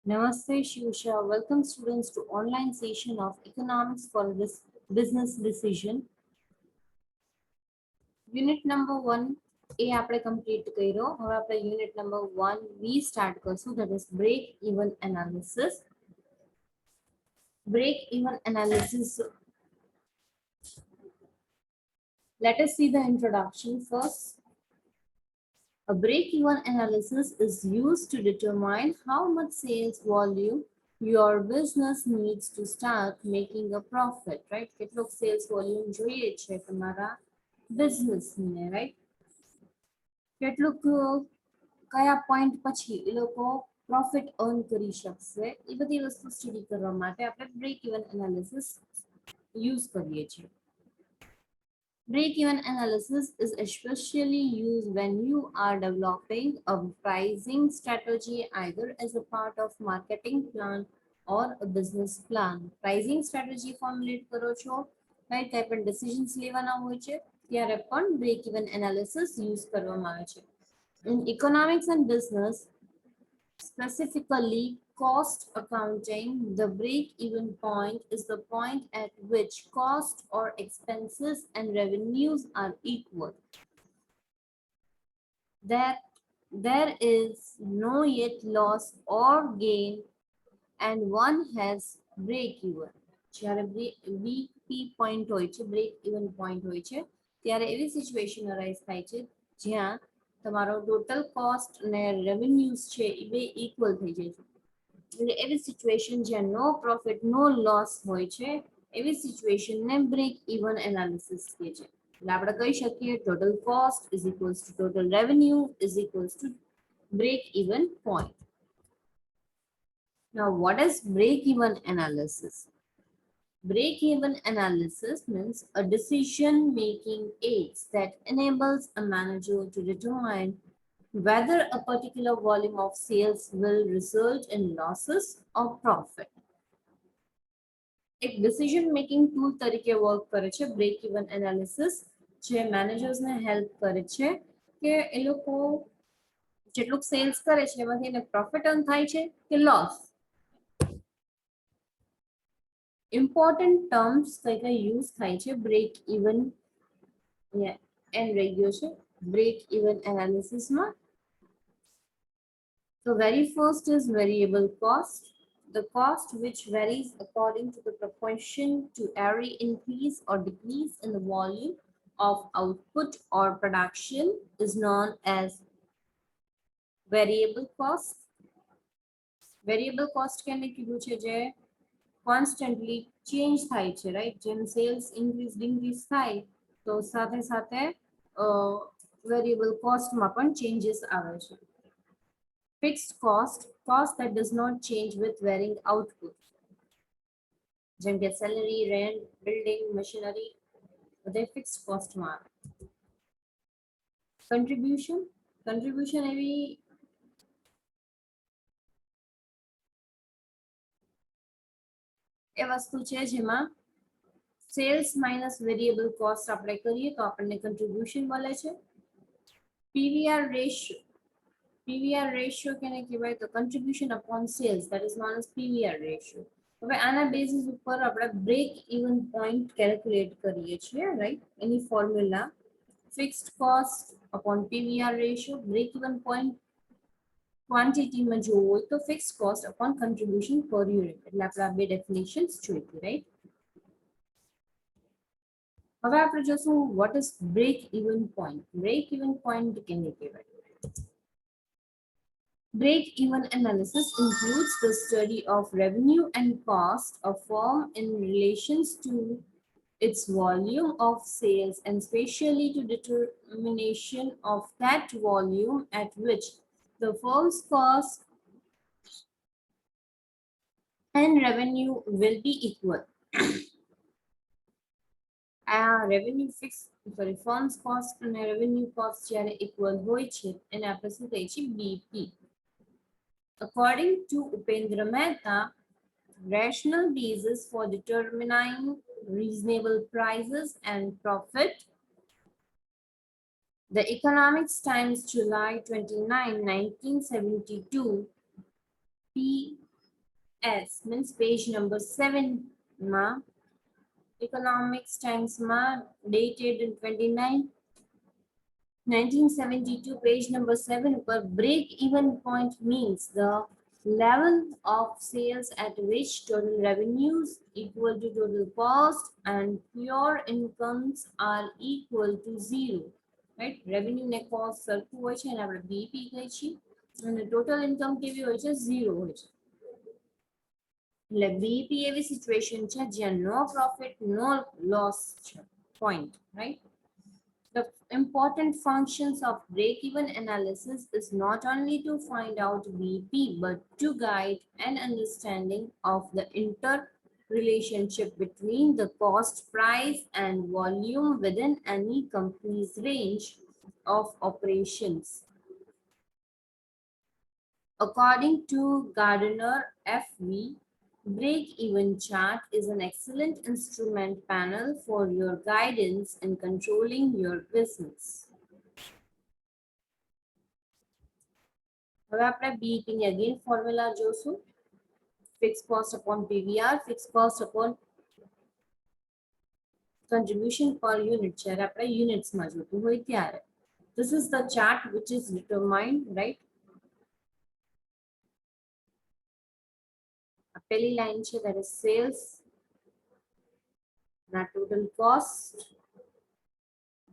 Namaste Shivsha. Welcome students to online session of Economics for Business Decision. Unit number 1 એ આપણે complete કર્યો. હવે આપણે unit number 1 start કરશું, that is break even analysis. Break even analysis. Let us see the introduction first. A break-even analysis is used to determine how much sales volume your business needs to start making a profit, right? કેટલોક sales volume જોઈએ છે તમારા business ને, right? કેટલુંક કયા point પછી એ લોકો profit earn કરી શકશે, એ બધી વસ્તુ સ્ટડી કરવા માટે આપણે break-even analysis use કરીએ છીએ. Break-even analysis is especially used when you are developing a pricing strategy either as a part of marketing plan or a business plan. Pricing strategy formulate કરો છો, right? કાઈ પણ decisions લેવાના હોય છે ત્યારે પણ break-even analysis use કરવામાં આવે છે. In economics and business, specifically cost accounting, the break-even point is the point at which cost or expenses and revenues are equal. That there is no yet loss or gain and one has break-even. જ્યારે BP point હોય છે, break-even point હોય છે, ત્યારે એવી situation arise થાય છે જ્યાં તમારો ટોટલ કોસ્ટ અને રેવન્યુઝ છે એ બે ઇક્વલ થઈ જાય છે. એટલે એવી સિચ્યુએશન જ્યાં નો પ્રોફિટ નો લોસ હોય છે એવી સિચ્યુએશનને બ્રેક ઇવન એનાલિસિસ કહે છે. એટલે આપણે કહી શકીએ total cost is equals to total revenue is equals to break even point. Now, what is break even analysis? Break even analysis means a decision making aids that enables a manager to determine whether a particular volume of sales will result in losses or profit. એક decision making tool તરીકે work કરે છે break even analysis, જે managers ને help કરે છે કે એ લોકો જેટલું સેલ્સ કરે છે એમાંથી એને પ્રોફિટ અર્ન થાય છે કે લોસ. ઇમ્પોર્ટન્ટ ટર્મ્સ કઈ કઈ યુઝ થાય છે બ્રેક ઇવન એન્ડ રહી ગયો છે બ્રેક ઇવન એનાલિસિસમાં. The very first is variable cost. The cost which varies according to the proportion to every increase or decrease in the volume of output or production is known as variable cost. Variable cost કેને કીધું છે જે constantly change થાય છે, right? જેમ sales increase decrease થાય તો સાથે સાથે variable cost માં પણ changes આવે છે. Fixed cost, cost that does not change with varying output. જેમ કે salary, rent, building, machinery, બધે fixed cost માં આવે. Contribution, contribution એવી એ વસ્તુ છે જેમાં સેલ્સ માઇનસ વેરિયેબલ કોસ્ટ આપણે કરીએ તો આપણને કન્ટ્રીબ્યુશન મળે છે. પીવીઆર રેશિયો કેને કહેવાય તો contribution upon sales, that is known as PVR ratio. હવે આના બેસિસ ઉપર આપણે બ્રેક ઇવન પોઈન્ટ કેલ્ક્યુલેટ કરીએ છીએ, રાઈટ? એની formula fixed cost upon PVR ratio. Break even point ક્વોન્ટિટીમાં જોવું હોય તો fixed cost upon contribution per unit. એટલે આપણે આ બે ડેફિનેશન્સ જોઈતી, રાઈટ? હવે આપણે જોશું what is break even point. Break even point કેને કહેવાય? Break even analysis includes the study of revenue and cost of firm in relations to its volume of sales and especially to determination of that volume at which the firm's cost and revenue will be equal. Revenue fix sorry firms cost અને revenue cost જ્યારે equal હોય છે એને આપણે શું કહીએ છીએ BP. According to Upendra Mehta, rational basis for determining reasonable prices and profit, The Economics Times, July 29, 1972, p. S means page number 7 ma economics times ma dated in 1972 page number 7 per break even point means the level of sales at which total revenues equal to total cost and pure incomes are equal to zero, right? Revenue ને cost સરખું હોય છે અને આપણે BEP કહે છીએ અને total income કેવી હોય છે zero હોય છે. એટલે બીઈપી એવી સિચ્યુએશન છે જ્યાં no profit no loss છે point, right? The important functions of break-even analysis is not only to find out BP but to guide an understanding of the interrelationship between the cost, price, and volume within any company's range of operations. According to Gardner FV, break-even chart is an excellent instrument panel for your guidance in controlling your business. હવે આપણે BEP ની again formula જોશું. Fixed cost upon PVR, fixed cost upon contribution per unit. જ્યારે આપણે units માં જોતું હોય ત્યારે. This is the chart which is determined, right? પહેલી લાઈન છે that is sales ના total cost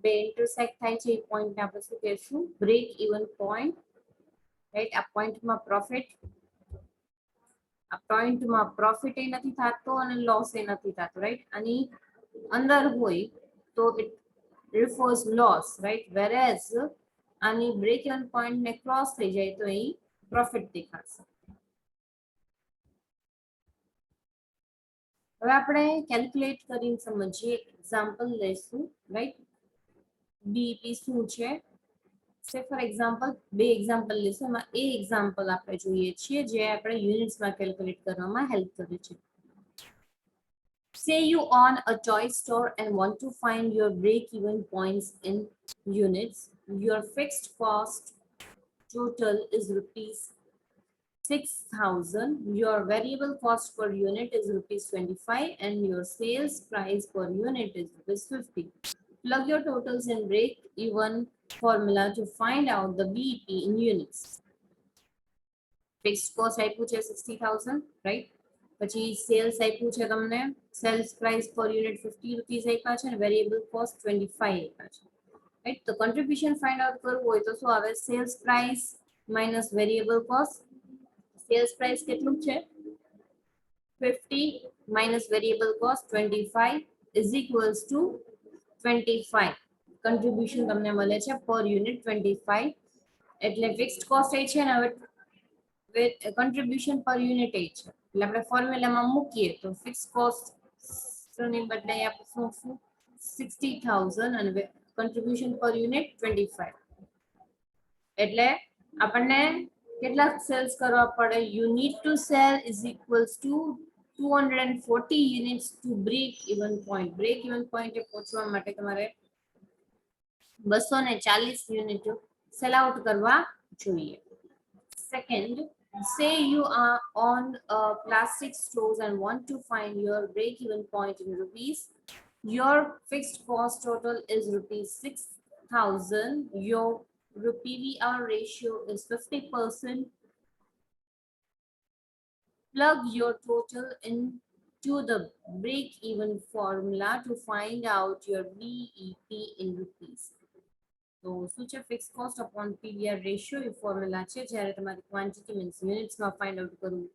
બે intersect થાય છે એ point ને આપણે શું કહેશું break even point, right? આ point માં profit એ નથી થતો અને loss એ નથી થતો, right? આની અંદર હોય તો it refers loss, right? Whereas આની break even point ને cross થઈ જાય તો અહીં profit દેખાશે. હવે આપણે કેલ્ક્યુલેટ કરીને સમજીએ એક્ઝામ્પલ લઈશું, રાઈટ? બીઈપી શું છે? સે ફોર એક્ઝામ્પલ બે એક્ઝામ્પલ લઈશું, એમાં એ એક્ઝામ્પલ આપણે જોઈએ છીએ જે આપણે યુનિટ્સમાં કેલ્ક્યુલેટ કરવામાં હેલ્પ કરે છે. Say you own a toy store and want to find your break-even points in units. Your fixed cost total is rupees 6,000. Your variable cost per unit is rupees 25 and your sales price per unit is rupees 50. Plug your totals in break-even formula to find out the BEP in units. Fixed cost આપ્યું છે 60,000, right? પછી sales આપ્યું છે તમને, sales price per unit 50 rupees આપ્યા છે અને variable cost 25 આપ્યા છે, right? તો contribution find out કરવું હોય તો શું આવે? sales price minus variable cost. Sales price કેટલું છે? 50 minus variable cost 25 is equals to 25. Contribution તમને મળે છે per unit 25. એટલે fixed cost એ છે ને હવે contribution per unit એ છે. એટલે આપણે ફોર્મ્યુલામાં મૂકીએ તો fixed cost ની બદલે આપણે શું 60,000 અને contribution per unit 25. એટલે આપણને કેટલા સેલ્સ કરવા પડે? You need to sell is equals to 240 units to break even point. Break even point એ પહોંચવા માટે તમારે 240 યુનિટ સેલ આઉટ કરવા જોઈએ. Second, say you are on a plastic stores and want to find your break even point in rupees. Your fixed cost total is rupees 6,000. Your PVR ratio is 50%. Plug your total into the break-even formula to find out your BEP in rupees. So, શું છે? fixed cost upon PVR ratio એ formula છે જ્યારે તમારે quantity means units માં find out કરવું.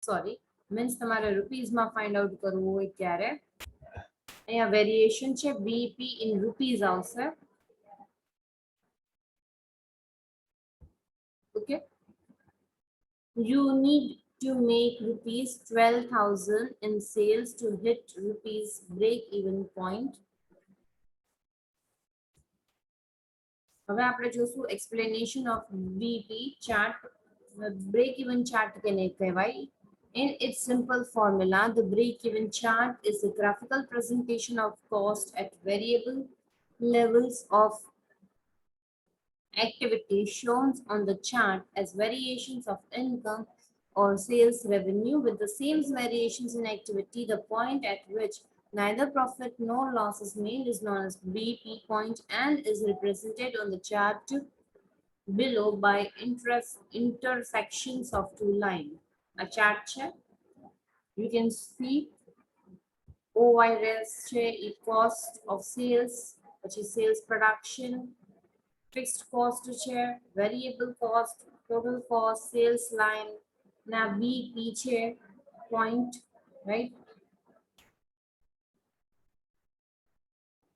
Sorry, means તમારે rupees માં find out કરવું હોય ત્યારે અહીંયા વેરિએશન છે BEP in rupees આવશે. Okay, you need to make rupees 12,000 in sales to hit rupees break even point. હવે આપણે જોશું explanation of BEP chart. Break even chart કેને કહેવાય? In its simple formula, the break-even chart is a graphical presentation of cost at variable levels of activity shown on the chart as variations of income or sales revenue with the same variations in activity. The point at which neither profit nor loss is made is known as BP point and is represented on the chart below by intersections of two lines. A chart check. You can see OY ratio is cost of sales, which is sales production, fixed cost share, variable cost, total cost, sales line, now BP share point, right?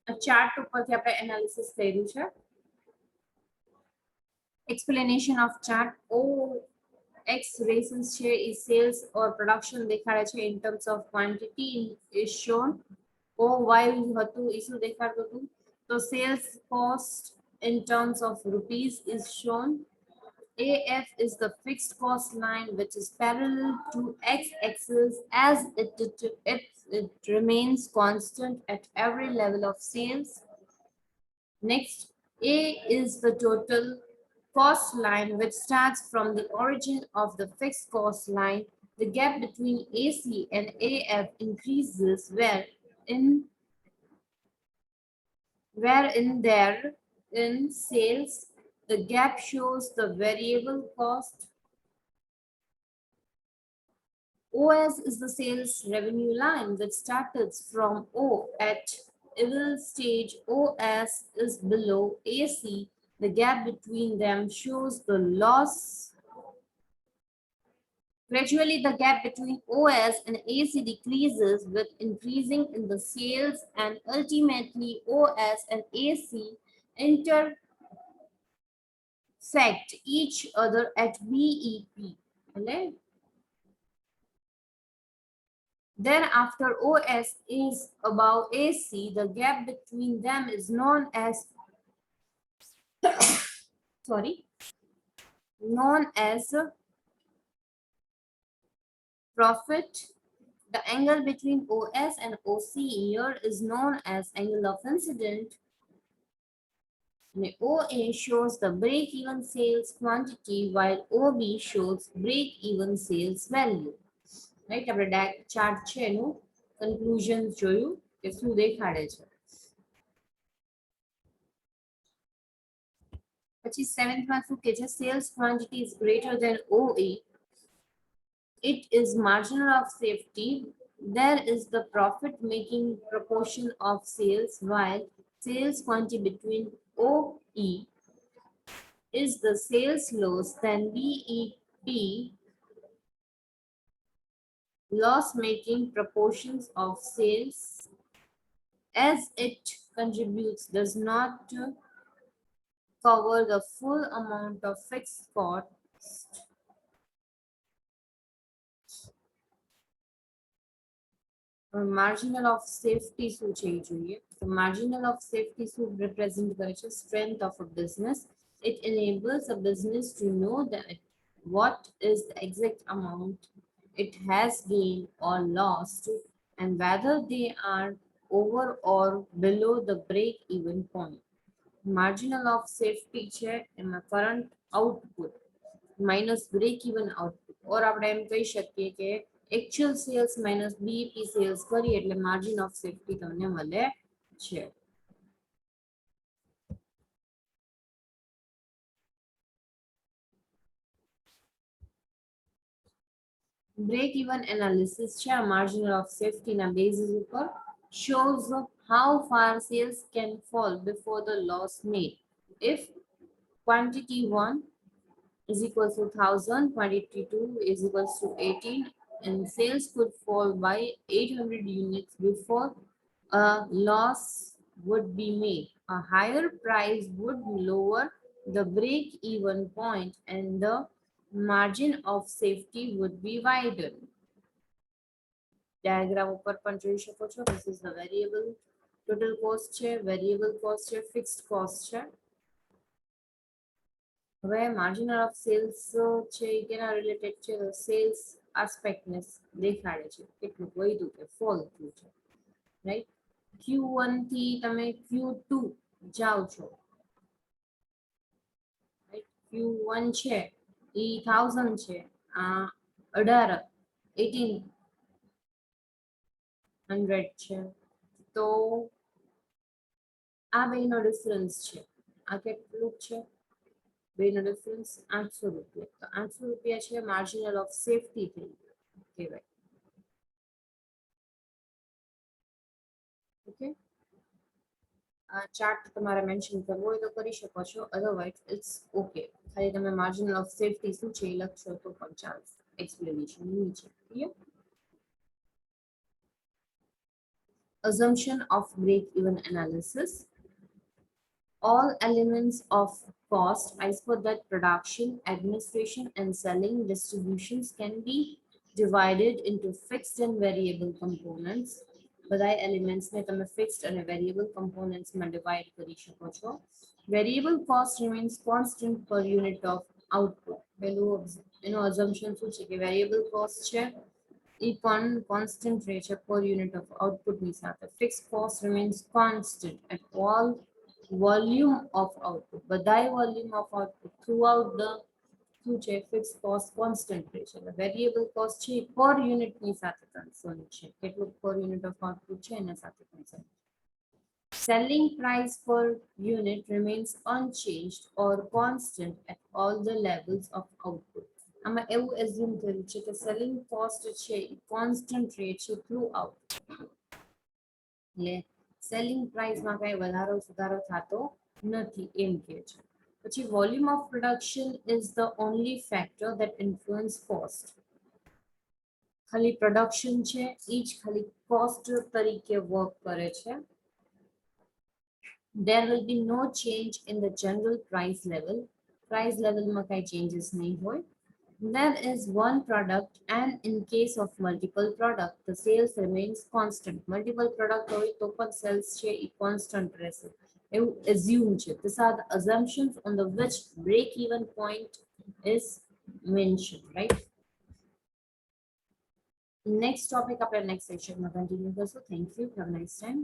A chart ઉપરથી આપણે analysis કર્યું છે. Explanation of chart. OX rations share is sales or production દેખાડે છે in terms of quantity is shown. OY હતું એ શું દેખાડતું હતું? તો sales cost in terms of rupees is shown. AF is the fixed cost line which is parallel to x-axis as it remains constant at every level of sales. Next, A is the total cost line which starts from the origin of the fixed cost line. The gap between AC and AF increases in sales the gap shows the variable cost. OS is the sales revenue line that starts from O at every stage. OS is below AC. The gap between them shows the loss. Gradually, the gap between OS and AC decreases with increasing in the sales, and ultimately OS and AC intersect each other at BEP. Right? Thereafter, OS is above AC. The gap between them is known as profit. The angle between OS and OC here is known as angle of incident. And OA shows the break-even sales quantity while OB shows break-even sales value. Right? આપણે chart છે એનું conclusion જોયું કે શું દેખાડે છે. પછી 7th માં શું કહે છે? Sales quantity is greater than OA. It is marginal of safety. There is the profit-making proportion of sales, while sales quantity between OE is the sales loss, then BEP loss-making proportions of sales as it contributes does not cover the full amount of fixed cost. Marginal of safety શું છે એ જોઈએ. So marginal of safety શું represent કરે છે? Strength of a business. It enables a business to know that what is the exact amount it has gained or lost and whether they are over or below the break-even point. Marginal of safety છે એમાં current output minus break-even output, or આપણે એમ કહી શકીએ કે actual sales minus BEP sales કરીએ એટલે margin of safety તમને મળે છે. Break-even analysis છે marginal of safety ના basis ઉપર shows how far sales can fall before the loss made. If quantity 1 is equal to 1000, quantity 2 is equal to 18, and sales could fall by 800 units before a loss would be made. A higher price would lower the break-even point and the margin of safety would be wider. Diagram ઉપર પણ જોઈ શકો છો. This is the variable total cost છે, variable cost છે, fixed cost છે. હવે marginal of sales છે એ કેના રિલેટેડ છે? સેલ્સ આસ્પેક્ટને દેખાડે છે કેટલું વધ્યું કે ફોલ થયું છે, રાઈટ? Q1 થી તમે Q2 જાઓ છો Q1 છે એ 1000 છે, આ 1800 છે, તો આ બેનો ડિફરન્સ છે, આ કેટલું છે, બેનો ડિફરન્સ 800 રૂપિયા, તો 800 રૂપિયા છે માર્જિનલ ઓફ સેફટી થઈ કહેવાય. ઓકે, આ ચાર્ટ તમારે મેન્શન કરવો હોય તો કરી શકો છો, અધરવાઇઝ ઇટ્સ ઓકે, ખાલી તમે માર્જિનલ ઓફ સેફટી શું છે એ લખશો તો પણ ચાલશે. એક્સપ્લેનેશન નીચે clear. Assumption of break-even analysis. All elements of cost as per that production, administration, and selling distributions can be divided into fixed and variable components. બધા elements ને તમે fixed અને variable components માં divide કરી શકો છો. Variable cost remains constant per unit of output. પેલું એનો assumption શું છે કે variable cost છે એ પણ constant રહે છે per unit of output ની સાથે. Fixed cost remains constant at all volume of output. બધાય volume of output throughout the શું છે fixed cost constant રહે છે. એટલે variable cost છે per unit ની સાથે concern છે, કેટલું per unit of output છે એના સાથે concern. Selling price per unit remains unchanged or constant at all the levels of output. આમાં એવું assume થયું છે કે selling cost છે એ constant રહે છે throughout. એટલે selling price માં કઈ વધારો સુધારો થતો નથી એમ કહે છે. પછી volume of production is the only factor that influence cost. ખાલી production છે એ જ ખાલી cost તરીકે work કરે છે. There will be no change in the general price level. Price level માં કઈ changes નહીં હોય. There is one product, and in case of multiple product, the sales remains constant. Multiple product હોય તો પણ sales છે એ constant રહેશે. એવું assume છે. These are the assumptions on the which break-even point is mentioned, right? Next topic આપણે next section માં continue કરશું. Thank you. Have a nice time.